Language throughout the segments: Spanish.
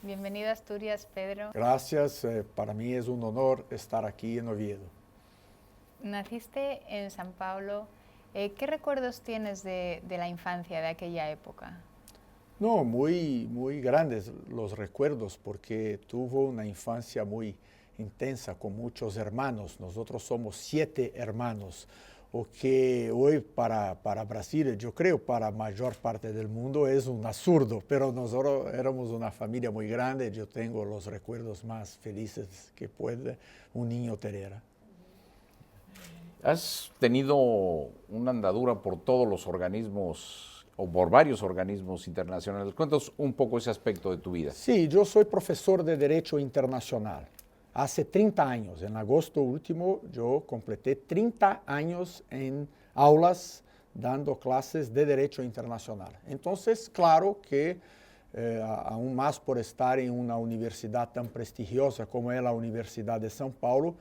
Bienvenido a Asturias, Pedro. Gracias, para mí es un honor estar aquí en Oviedo. Naciste en San Pablo. ¿Qué recuerdos tienes de la infancia de aquella época? No, muy grandes los recuerdos porque tuve una infancia muy intensa con muchos hermanos. Nosotros somos 7 hermanos, o que hoy para Brasil, yo creo para mayor parte del mundo es un absurdo, pero nosotros éramos una familia muy grande. Yo tengo los recuerdos más felices que puede un niño tener. Has tenido una andadura por todos los organismos o por varios organismos internacionales. Cuéntanos un poco ese aspecto de tu vida. Sí, yo soy profesor de Derecho Internacional. Hace 30 años, en agosto último, yo completé 30 años en aulas dando clases de Derecho Internacional. Entonces, claro que aún más por estar en una universidad tan prestigiosa como es la Universidad de São Paulo,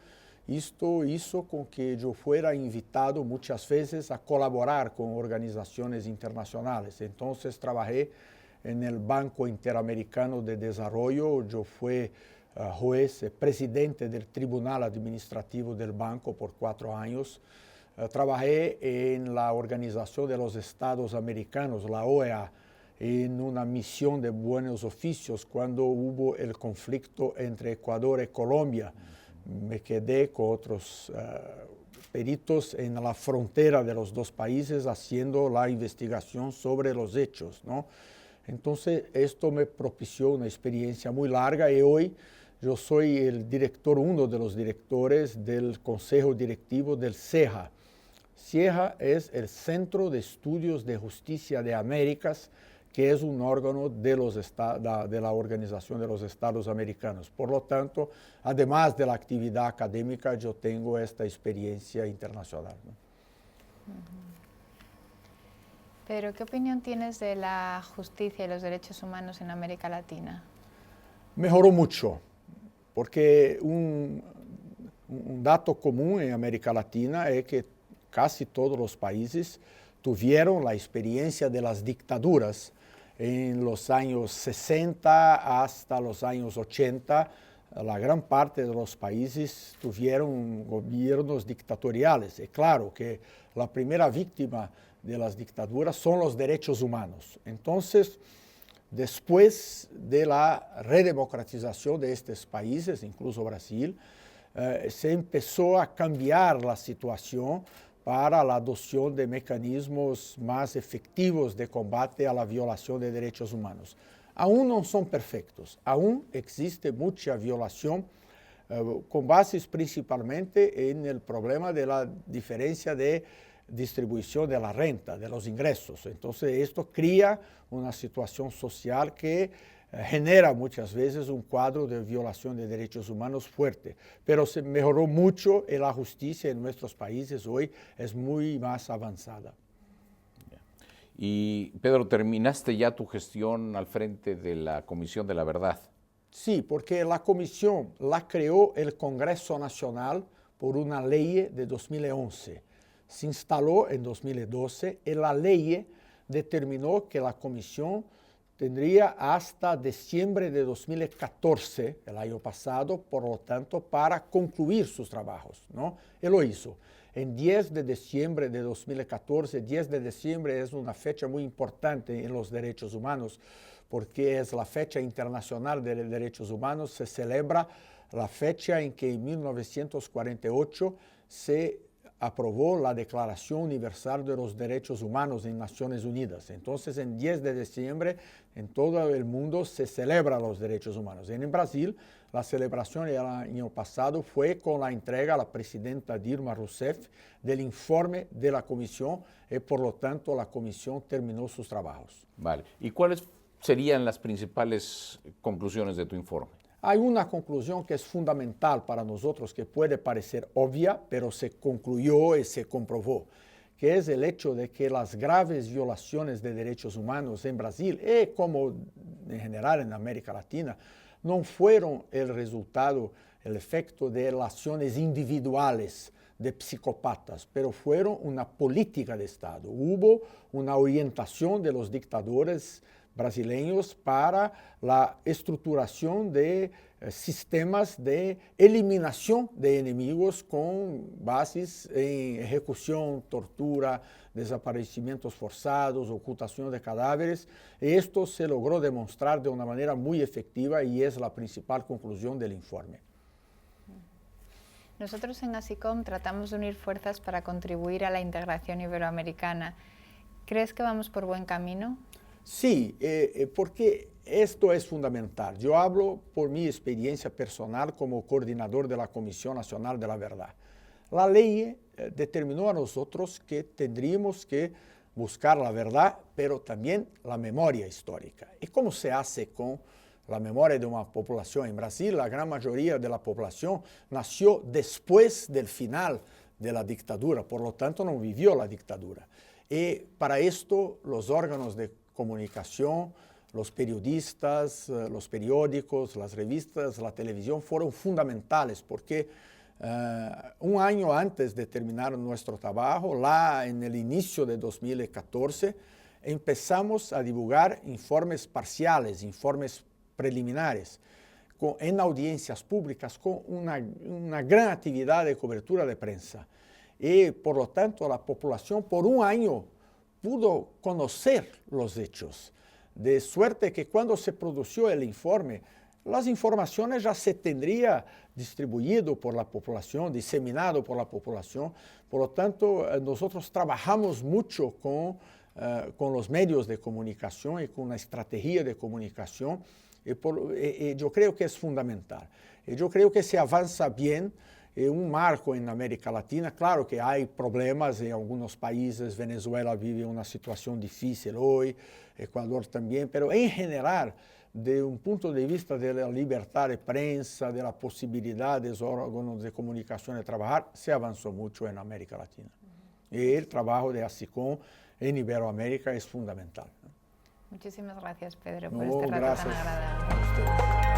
esto hizo con que yo fuera invitado muchas veces a colaborar con organizaciones internacionales. Entonces trabajé en el Banco Interamericano de Desarrollo. Yo fui juez, presidente del Tribunal Administrativo del banco por 4 años. Trabajé en la Organización de los Estados Americanos, la OEA, en una misión de buenos oficios cuando hubo el conflicto entre Ecuador y Colombia. Me quedé con otros peritos en la frontera de los dos países haciendo la investigación sobre los hechos, ¿no? Entonces, esto me propició una experiencia muy larga y hoy yo soy el director, uno de los directores del Consejo Directivo del CEJA. CEJA es el Centro de Estudios de Justicia de Américas, que es un órgano de la Organización de los Estados Americanos. Por lo tanto, además de la actividad académica, yo tengo esta experiencia internacional, ¿no? Pedro, ¿qué opinión tienes de la justicia y los derechos humanos en América Latina? Mejoró mucho, porque un dato común en América Latina es que casi todos los países tuvieron la experiencia de las dictaduras. En los años 60 hasta los años 80, la gran parte de los países tuvieron gobiernos dictatoriales. Es claro que la primera víctima de las dictaduras son los derechos humanos. Entonces, después de la redemocratización de estos países, incluso Brasil, se empezó a cambiar la situación para la adopción de mecanismos más efectivos de combate a la violación de derechos humanos. Aún no son perfectos, aún existe mucha violación, con bases principalmente en el problema de la diferencia de distribución de la renta, de los ingresos. Entonces, esto crea una situación social que genera muchas veces un cuadro de violación de derechos humanos fuerte, pero se mejoró mucho y la justicia en nuestros países hoy es muy más avanzada. Y Pedro, ¿terminaste ya tu gestión al frente de la Comisión de la Verdad? Sí, porque la comisión la creó el Congreso Nacional por una ley de 2011. Se instaló en 2012 y la ley determinó que la comisión tendría hasta diciembre de 2014, el año pasado, por lo tanto, para concluir sus trabajos, ¿no? Y lo hizo. En 10 de diciembre de 2014, 10 de diciembre es una fecha muy importante en los derechos humanos, porque es la fecha internacional de derechos humanos. Se celebra la fecha en que en 1948 se aprobó la Declaración Universal de los Derechos Humanos en Naciones Unidas. Entonces, en 10 de diciembre, en todo el mundo se celebran los derechos humanos. En Brasil, la celebración el año pasado fue con la entrega a la presidenta Dilma Rousseff del informe de la comisión y, por lo tanto, la comisión terminó sus trabajos. Vale. ¿Y cuáles serían las principales conclusiones de tu informe? Hay una conclusión que es fundamental para nosotros, que puede parecer obvia, pero se concluyó y se comprobó, que es el hecho de que las graves violaciones de derechos humanos en Brasil, y como en general en América Latina, no fueron el resultado, el efecto de relaciones individuales de psicópatas, pero fueron una política de Estado. Hubo una orientación de los dictadores brasileños para la estructuración de sistemas de eliminación de enemigos con bases en ejecución, tortura, desaparecimentos forzados, ocultación de cadáveres. Esto se logró demostrar de una manera muy efectiva y es la principal conclusión del informe. Nosotros en ASICOM tratamos de unir fuerzas para contribuir a la integración iberoamericana. ¿Crees que vamos por buen camino? Sí, porque esto es fundamental. Yo hablo por mi experiencia personal como coordinador de la Comisión Nacional de la Verdad. La ley determinó a nosotros que tendríamos que buscar la verdad, pero también la memoria histórica. ¿Y cómo se hace con la memoria de una población? En Brasil, la gran mayoría de la población nació después del final de la dictadura, por lo tanto no vivió la dictadura. Y para esto los órganos de comunicación, los periodistas, los periódicos, las revistas, la televisión fueron fundamentales porque un año antes de terminar nuestro trabajo, en el inicio de 2014, empezamos a divulgar informes parciales, informes preliminares, en audiencias públicas con una gran actividad de cobertura de prensa. Y por lo tanto la población por un año pudo conocer los hechos, de suerte que cuando se produjo el informe, las informaciones ya se tendrían distribuido por la población, diseminado por la población. Por lo tanto, nosotros trabajamos mucho con los medios de comunicación y con la estrategia de comunicación. Y yo creo que es fundamental. Y yo creo que se avanza bien. Un marco en América Latina. Claro que hay problemas en algunos países, Venezuela vive una situación difícil hoy, Ecuador también, pero en general, de un punto de vista de la libertad de prensa, de la posibilidad de los órganos de comunicación de trabajar, se avanzó mucho en América Latina. Y el trabajo de ASICOM en Iberoamérica es fundamental. Muchísimas gracias, Pedro, por No, este rato gracias tan agradable. a ustedes.